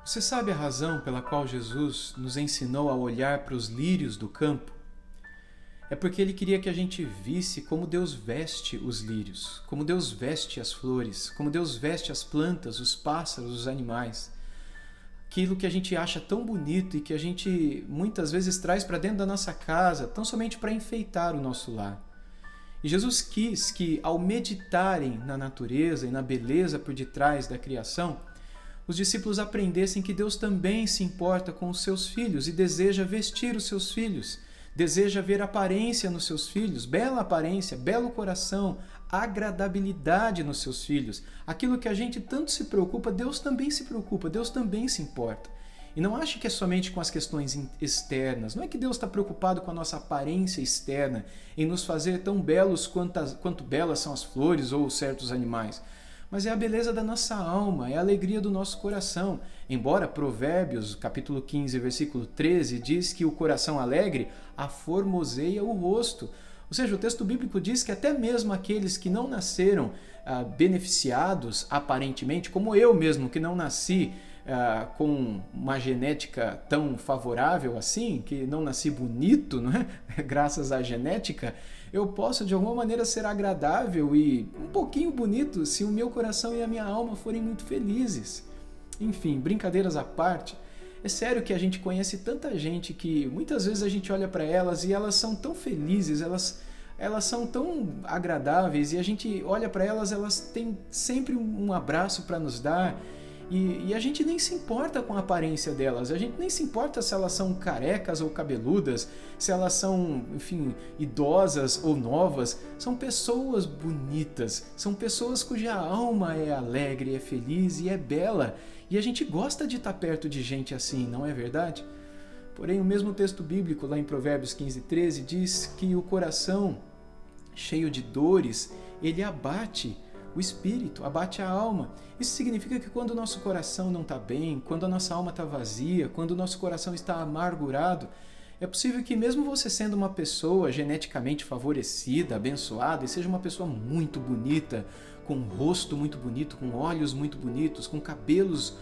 Você sabe a razão pela qual Jesus nos ensinou a olhar para os lírios do campo? É porque ele queria que a gente visse como Deus veste os lírios, como Deus veste as flores, como Deus veste as plantas, os pássaros, os animais. Aquilo que a gente acha tão bonito e que a gente muitas vezes traz para dentro da nossa casa, tão somente para enfeitar o nosso lar. E Jesus quis que, ao meditarem na natureza e na beleza por detrás da criação, os discípulos aprendessem que Deus também se importa com os seus filhos e deseja vestir os seus filhos, deseja ver aparência nos seus filhos, bela aparência, belo coração, agradabilidade nos seus filhos. Aquilo que a gente tanto se preocupa, Deus também se preocupa, Deus também se importa. E não ache que é somente com as questões externas. Não é que Deus está preocupado com a nossa aparência externa, em nos fazer tão belos quanto belas são as flores ou certos animais. Mas é a beleza da nossa alma, é a alegria do nosso coração. Embora Provérbios, capítulo 15, versículo 13, diz que o coração alegre aformoseia o rosto. Ou seja, o texto bíblico diz que até mesmo aqueles que não nasceram beneficiados aparentemente, como eu mesmo, que não nasci com uma genética tão favorável assim, que não nasci bonito, não é? Graças à genética, eu posso de alguma maneira ser agradável e um pouquinho bonito se o meu coração e a minha alma forem muito felizes. Enfim, brincadeiras à parte, é sério que a gente conhece tanta gente que muitas vezes a gente olha para elas e elas são tão felizes, elas são tão agradáveis e a gente olha para elas, elas têm sempre um abraço para nos dar. E a gente nem se importa com a aparência delas, a gente nem se importa se elas são carecas ou cabeludas, se elas são, enfim, idosas ou novas. São pessoas bonitas, são pessoas cuja alma é alegre, é feliz e é bela. E a gente gosta de estar perto de gente assim, não é verdade? Porém, o mesmo texto bíblico, lá em Provérbios 15, 13, diz que o coração cheio de dores, ele abate o espírito, abate a alma. Isso significa que quando o nosso coração não está bem, quando a nossa alma está vazia, quando o nosso coração está amargurado, é possível que mesmo você sendo uma pessoa geneticamente favorecida, abençoada, e seja uma pessoa muito bonita, com um rosto muito bonito, com olhos muito bonitos, com cabelos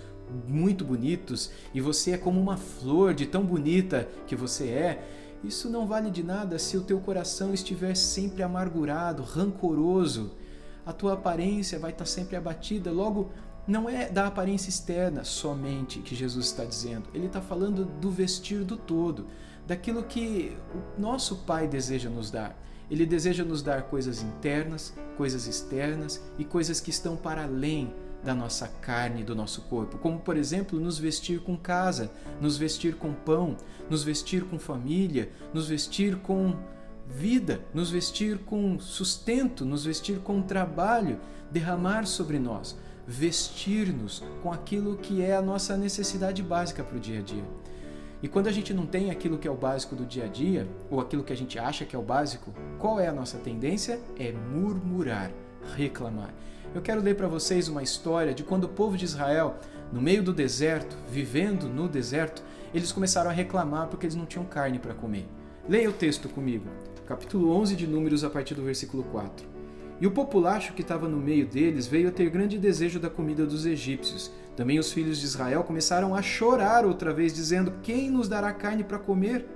muito bonitos, e você é como uma flor de tão bonita que você é, isso não vale de nada se o teu coração estiver sempre amargurado, rancoroso. A tua aparência vai estar sempre abatida. Logo, não é da aparência externa somente que Jesus está dizendo. Ele está falando do vestir do todo, daquilo que o nosso Pai deseja nos dar. Ele deseja nos dar coisas internas, coisas externas e coisas que estão para além da nossa carne e do nosso corpo. Como, por exemplo, nos vestir com casa, nos vestir com pão, nos vestir com família, nos vestir com vida, nos vestir com sustento, nos vestir com trabalho, derramar sobre nós, vestir-nos com aquilo que é a nossa necessidade básica para o dia a dia. E quando a gente não tem aquilo que é o básico do dia a dia, ou aquilo que a gente acha que é o básico, qual é a nossa tendência? É murmurar, reclamar. Eu quero ler para vocês uma história de quando o povo de Israel, no meio do deserto, vivendo no deserto, eles começaram a reclamar porque eles não tinham carne para comer. Leia o texto comigo. Capítulo 11 de Números, a partir do versículo 4. E o populacho que estava no meio deles veio a ter grande desejo da comida dos egípcios. Também os filhos de Israel começaram a chorar outra vez, dizendo: quem nos dará carne para comer?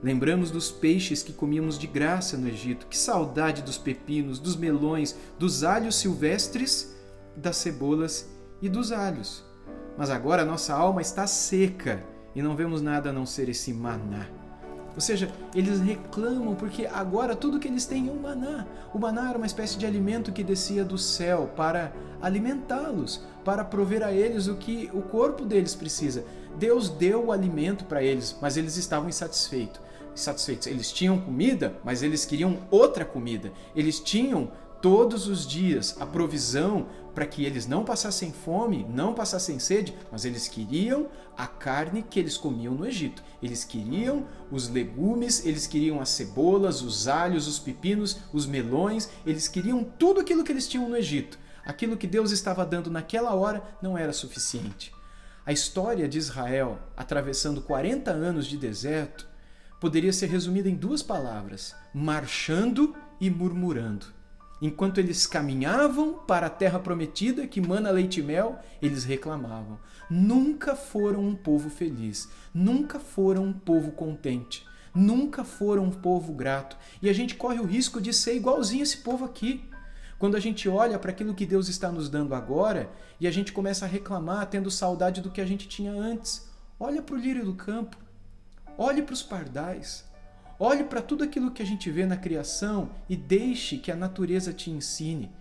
Lembramos dos peixes que comíamos de graça no Egito. Que saudade dos pepinos, dos melões, dos alhos silvestres, das cebolas e dos alhos. Mas agora nossa alma está seca e não vemos nada a não ser esse maná. Ou seja, eles reclamam porque agora tudo que eles têm é o maná. O maná era uma espécie de alimento que descia do céu para alimentá-los, para prover a eles o que o corpo deles precisa. Deus deu o alimento para eles, mas eles estavam insatisfeitos. Eles tinham comida, mas eles queriam outra comida. Eles tinham todos os dias a provisão para que eles não passassem fome, não passassem sede, mas eles queriam a carne que eles comiam no Egito. Eles queriam os legumes, eles queriam as cebolas, os alhos, os pepinos, os melões, eles queriam tudo aquilo que eles tinham no Egito. Aquilo que Deus estava dando naquela hora não era suficiente. A história de Israel, atravessando 40 anos de deserto, poderia ser resumida em duas palavras: marchando e murmurando. Enquanto eles caminhavam para a terra prometida, que mana leite e mel, eles reclamavam. Nunca foram um povo feliz, nunca foram um povo contente, nunca foram um povo grato. E a gente corre o risco de ser igualzinho esse povo aqui. Quando a gente olha para aquilo que Deus está nos dando agora e a gente começa a reclamar, tendo saudade do que a gente tinha antes. Olha para o lírio do campo, olhe para os pardais, olhe para tudo aquilo que a gente vê na criação e deixe que a natureza te ensine.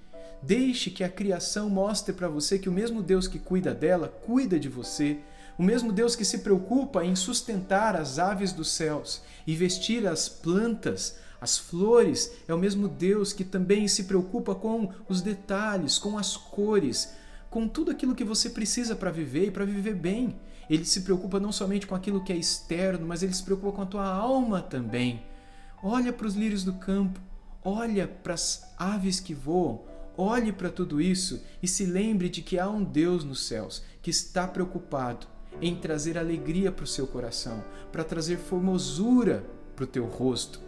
Deixe que a criação mostre para você que o mesmo Deus que cuida dela, cuida de você. O mesmo Deus que se preocupa em sustentar as aves dos céus e vestir as plantas, as flores, é o mesmo Deus que também se preocupa com os detalhes, com as cores, com tudo aquilo que você precisa para viver e para viver bem. Ele se preocupa não somente com aquilo que é externo, mas ele se preocupa com a tua alma também. Olha para os lírios do campo, olha para as aves que voam, olhe para tudo isso e se lembre de que há um Deus nos céus que está preocupado em trazer alegria para o seu coração, para trazer formosura para o teu rosto,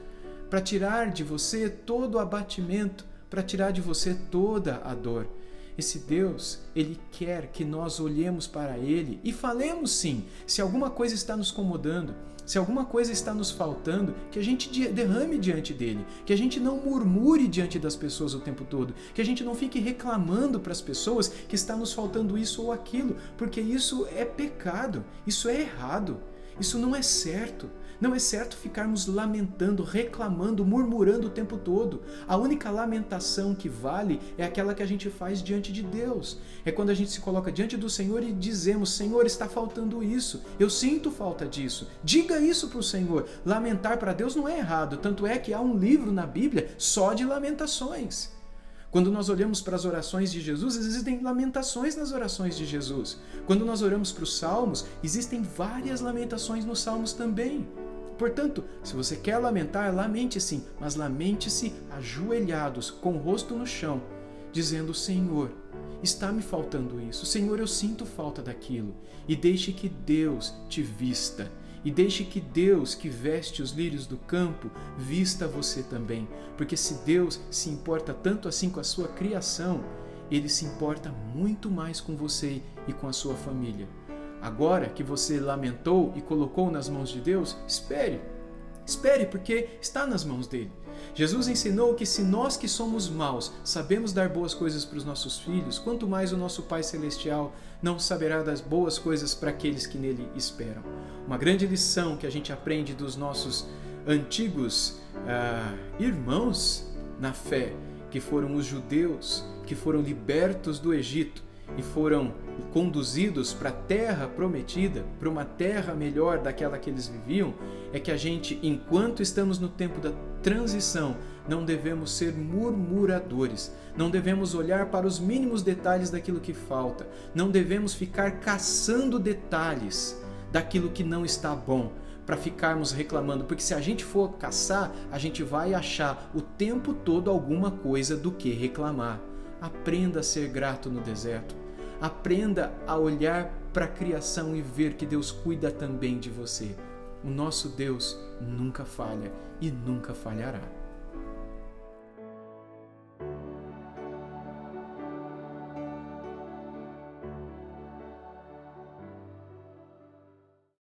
para tirar de você todo o abatimento, para tirar de você toda a dor. Esse Deus, Ele quer que nós olhemos para Ele e falemos sim, se alguma coisa está nos incomodando, se alguma coisa está nos faltando, que a gente derrame diante dEle, que a gente não murmure diante das pessoas o tempo todo, que a gente não fique reclamando para as pessoas que está nos faltando isso ou aquilo, porque isso é pecado, isso é errado, isso não é certo. Não é certo ficarmos lamentando, reclamando, murmurando o tempo todo. A única lamentação que vale é aquela que a gente faz diante de Deus. É quando a gente se coloca diante do Senhor e dizemos: Senhor, está faltando isso, eu sinto falta disso. Diga isso para o Senhor. Lamentar para Deus não é errado, tanto é que há um livro na Bíblia só de lamentações. Quando nós olhamos para as orações de Jesus, existem lamentações nas orações de Jesus. Quando nós olhamos para os Salmos, existem várias lamentações nos Salmos também. Portanto, se você quer lamentar, lamente sim, mas lamente-se ajoelhados, com o rosto no chão, dizendo: Senhor, está me faltando isso. Senhor, eu sinto falta daquilo. E deixe que Deus te vista. E deixe que Deus, que veste os lírios do campo, vista você também. Porque se Deus se importa tanto assim com a sua criação, Ele se importa muito mais com você e com a sua família. Agora que você lamentou e colocou nas mãos de Deus, espere. Espere, porque está nas mãos dele. Jesus ensinou que se nós que somos maus sabemos dar boas coisas para os nossos filhos, quanto mais o nosso Pai Celestial não saberá das boas coisas para aqueles que nele esperam. Uma grande lição que a gente aprende dos nossos antigos irmãos na fé, que foram os judeus, que foram libertos do Egito e foram conduzidos para a terra prometida, para uma terra melhor daquela que eles viviam, é que a gente, enquanto estamos no tempo da transição, não devemos ser murmuradores, não devemos olhar para os mínimos detalhes daquilo que falta, não devemos ficar caçando detalhes daquilo que não está bom, para ficarmos reclamando, porque se a gente for caçar, a gente vai achar o tempo todo alguma coisa do que reclamar. Aprenda a ser grato no deserto. Aprenda a olhar para a criação e ver que Deus cuida também de você. O nosso Deus nunca falha e nunca falhará.